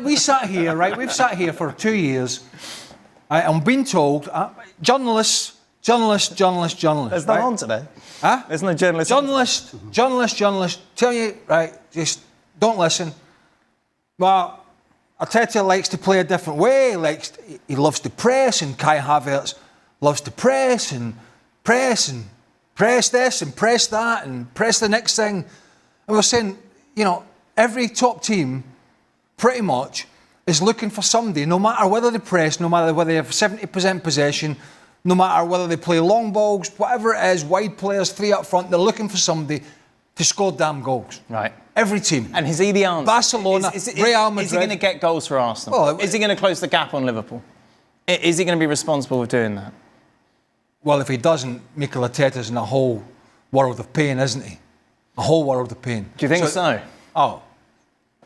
we sat here, right? We've sat here for 2 years, and been told, journalists. There's no right? on today. Huh? There's no journalists. Journalists. Tell you, right? Just don't listen. Well, Arteta likes to play a different way. He loves to press, and Kai Havertz loves to press this and press that and press the next thing. And we're saying, every top team pretty much is looking for somebody, no matter whether they press, no matter whether they have 70% possession, no matter whether they play long balls, whatever it is, wide players, 3 up front, they're looking for somebody to score damn goals. Right. Every team. And is he the answer? Barcelona, Real Madrid. Is he going to get goals for Arsenal? Well, is he going to close the gap on Liverpool? Is he going to be responsible for doing that? Well, if he doesn't, Mikel Arteta's in a whole world of pain, isn't he? A whole world of pain. Do you think so? Oh,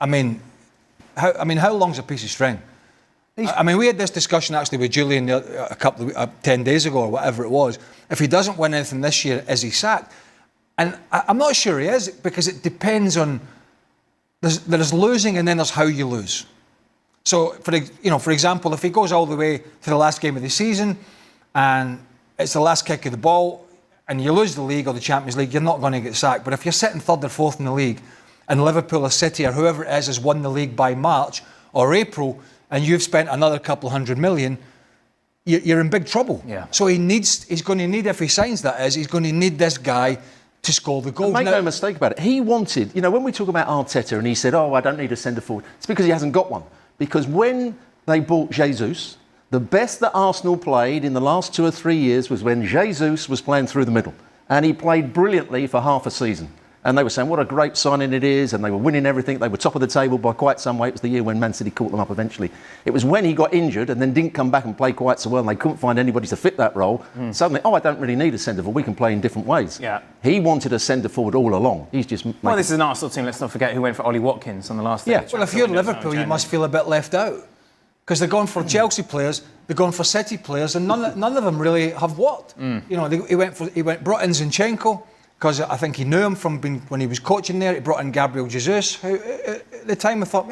how long's a piece of string? We had this discussion actually with Julian 10 days ago or whatever it was. If he doesn't win anything this year, is he sacked? And I'm not sure he is, because it depends on. There's losing, and then there's how you lose. So, for example, if he goes all the way to the last game of the season, and it's the last kick of the ball, and you lose the league or the Champions League, you're not going to get sacked. But if you're sitting third or fourth in the league, and Liverpool or City or whoever it is has won the league by March or April, and you've spent another couple $100 million, you're in big trouble. Yeah. So he's going to need, if he signs that, he's going to need this guy to score the goals. Make no mistake about it. He wanted, when we talk about Arteta and he said, I don't need a centre forward, it's because he hasn't got one. Because when they bought Jesus, the best that Arsenal played in the last 2 or 3 years was when Jesus was playing through the middle. And he played brilliantly for half a season. And they were saying what a great signing it is, and they were winning everything. They were top of the table by quite some way. It was the year when Man City caught them up eventually. It was when he got injured and then didn't come back and play quite so well, and they couldn't find anybody to fit that role. Suddenly, I don't really need a centre-forward. We can play in different ways. Yeah. He wanted a centre-forward all along. He's just... Well, this is an Arsenal team. Let's not forget who went for Ollie Watkins on the last day. Yeah. Well, if you're Liverpool, you must feel a bit left out. Because they're going for Chelsea players, they're going for City players, and none of them really have worked. He brought in Zinchenko, because I think he knew him from when he was coaching there. He brought in Gabriel Jesus, who at the time I thought,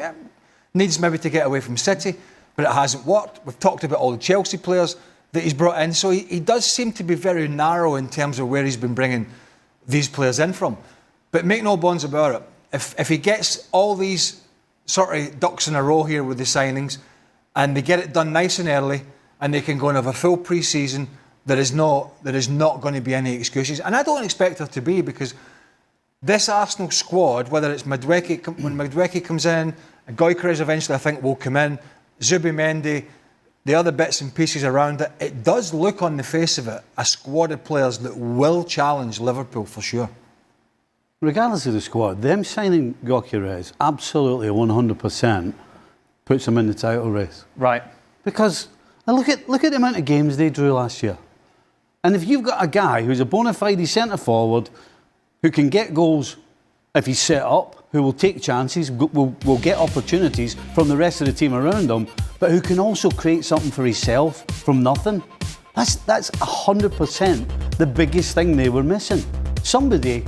needs maybe to get away from City, but it hasn't worked. We've talked about all the Chelsea players that he's brought in, so he does seem to be very narrow in terms of where he's been bringing these players in from. But make no bones about it, if he gets all these sort of ducks in a row here with the signings, and they get it done nice and early, and they can go and have a full pre-season, there is not going to be any excuses. And I don't expect there to be, because this Arsenal squad, whether it's when Madueke comes in, and Gyokeres eventually I think will come in, Zubimendi, the other bits and pieces around it, it does look on the face of it a squad of players that will challenge Liverpool for sure. Regardless of the squad, them signing Gyokeres absolutely 100% puts them in the title race. Right. Because look at the amount of games they drew last year. And if you've got a guy who's a bona fide centre forward who can get goals if he's set up, who will take chances, will get opportunities from the rest of the team around him, but who can also create something for himself from nothing, that's 100% the biggest thing they were missing. Somebody,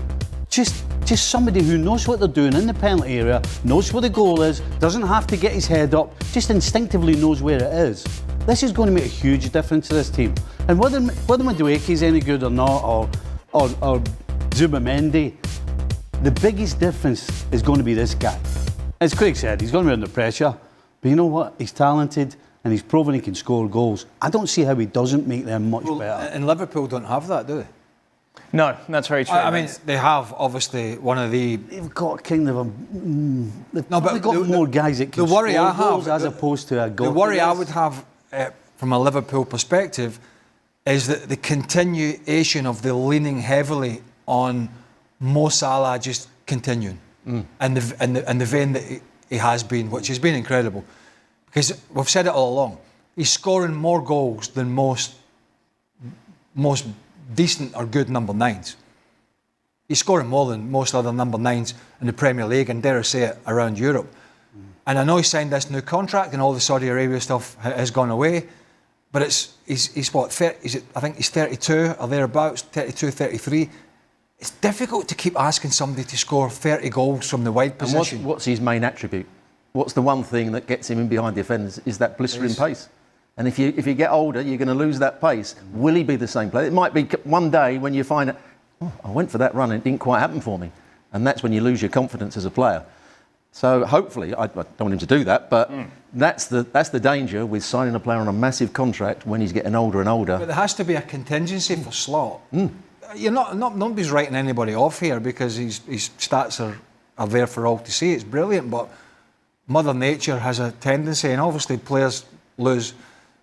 just somebody who knows what they're doing in the penalty area, knows where the goal is, doesn't have to get his head up, just instinctively knows where it is. This is going to make a huge difference to this team. And whether Madueke is any good or not, or Zubimendi, the biggest difference is going to be this guy. As Craig said, he's going to be under pressure, but you know what? He's talented and he's proven he can score goals. I don't see how he doesn't make them much better. And Liverpool don't have that, do they? No, that's very true. I mean, they have obviously one of the. They've got kind of a. They've got more guys that can score goals as opposed to a goal. The worry I would have from a Liverpool perspective is that the continuation of the leaning heavily on Mo Salah just continuing, and the vein that he has been, which has been incredible, because we've said it all along. He's scoring more goals than most decent or good number 9s. He's scoring more than most other number 9s in the Premier League, and dare I say it, around Europe. And I know he signed this new contract, and all the Saudi Arabia stuff has gone away. But he's what, 30, I think he's 32 or thereabouts, 32, 33. It's difficult to keep asking somebody to score 30 goals from the wide position. And what's his main attribute? what's the one thing that gets him in behind defenders is that blistering pace. And if you get older, you're going to lose that pace. Will he be the same player? It might be one day when you find, oh, I went for that run and it didn't quite happen for me. And that's when you lose your confidence as a player. So hopefully, I don't want him to do that, but that's the danger with signing a player on a massive contract when he's getting older and older. But there has to be a contingency for Slot. You're nobody's writing anybody off here because his stats are there for all to see. It's brilliant, but Mother Nature has a tendency, and obviously players lose.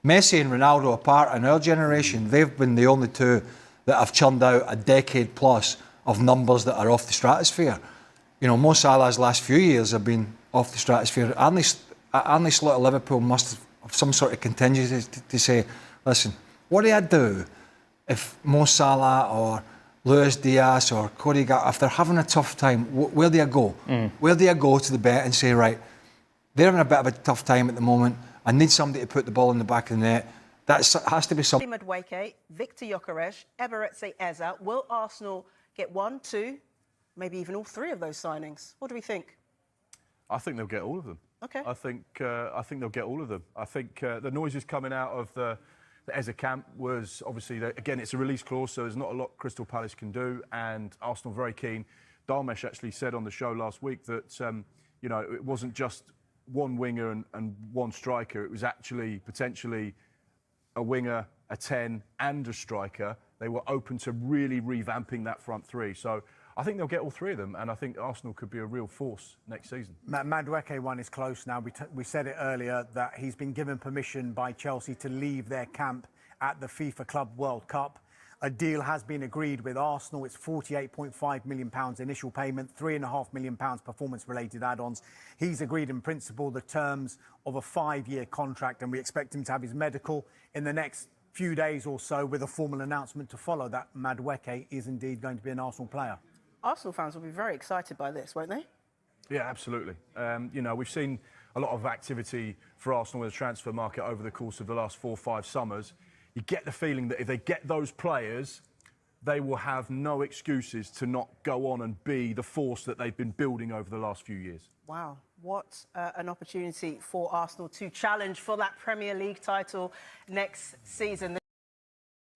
Messi and Ronaldo apart in our generation, they've been the only two that have churned out a decade plus of numbers that are off the stratosphere. You know, Mo Salah's last few years have been off the stratosphere. Arne Slot at Liverpool must have some sort of contingency to say, listen, what do I do if Mo Salah or Luis Diaz or Cody Gakpo, if they're having a tough time, where do I go? Where do I go to the bet and say, right, they're having a bit of a tough time at the moment. I need somebody to put the ball in the back of the net. That has to be something. Madueke, Victor Gyokeres, Eberechi Eza. Will Arsenal get 1, 2, maybe even all 3 of those signings? What do we think? I think they'll get all of them. Okay. I think they'll get all of them. I think the noises coming out of the Eza camp was obviously again it's a release clause, so there's not a lot Crystal Palace can do, and Arsenal very keen. Darmesh actually said on the show last week that you know, it wasn't just one winger and one striker. It was actually potentially a winger, a 10 and a striker. They were open to really revamping that front three. So I think they'll get all 3 of them, and I think Arsenal could be a real force next season. Madueke one is close now. We said it earlier that he's been given permission by Chelsea to leave their camp at the FIFA Club World Cup. A deal has been agreed with Arsenal. It's £48.5 million initial payment, £3.5 million performance-related add-ons. He's agreed in principle the terms of a 5-year contract, and we expect him to have his medical in the next few days or so, with a formal announcement to follow that Madueke is indeed going to be an Arsenal player. Arsenal fans will be very excited by this, won't they? Yeah, absolutely. You know, we've seen a lot of activity for Arsenal in the transfer market over the course of the last 4 or 5 summers. You get the feeling that if they get those players, they will have no excuses to not go on and be the force that they've been building over the last few years. Wow, what an opportunity for Arsenal to challenge for that Premier League title next season.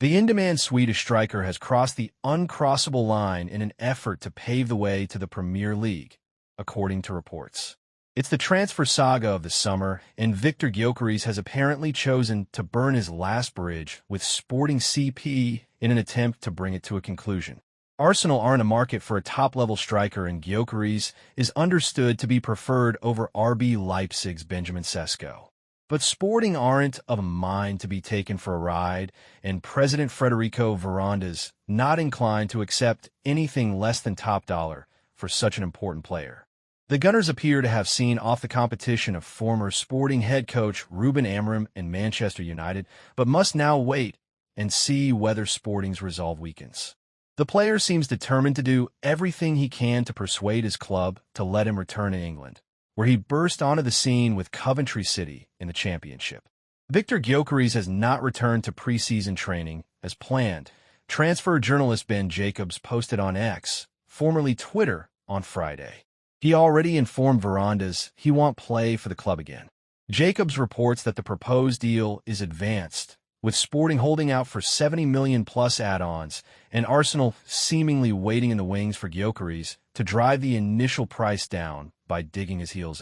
The in-demand Swedish striker has crossed the uncrossable line in an effort to pave the way to the Premier League, according to reports. It's the transfer saga of the summer, and Victor Gyokeres has apparently chosen to burn his last bridge with Sporting CP in an attempt to bring it to a conclusion. Arsenal are in a market for a top-level striker, and Gyokeres is understood to be preferred over RB Leipzig's Benjamin Sesko. But Sporting aren't of a mind to be taken for a ride, and President Federico Veranda's not inclined to accept anything less than top dollar for such an important player. The Gunners appear to have seen off the competition of former Sporting head coach Ruben Amorim and Manchester United, but must now wait and see whether Sporting's resolve weakens. The player seems determined to do everything he can to persuade his club to let him return to England, where he burst onto the scene with Coventry City in the Championship. Victor Gyokeres has not returned to preseason training as planned. Transfer journalist Ben Jacobs posted on X, formerly Twitter, on Friday. He already informed Verandas he won't play for the club again. Jacobs reports that the proposed deal is advanced, with Sporting holding out for $70 million plus add-ons, and Arsenal seemingly waiting in the wings for Gyokeres to drive the initial price down by digging his heels in.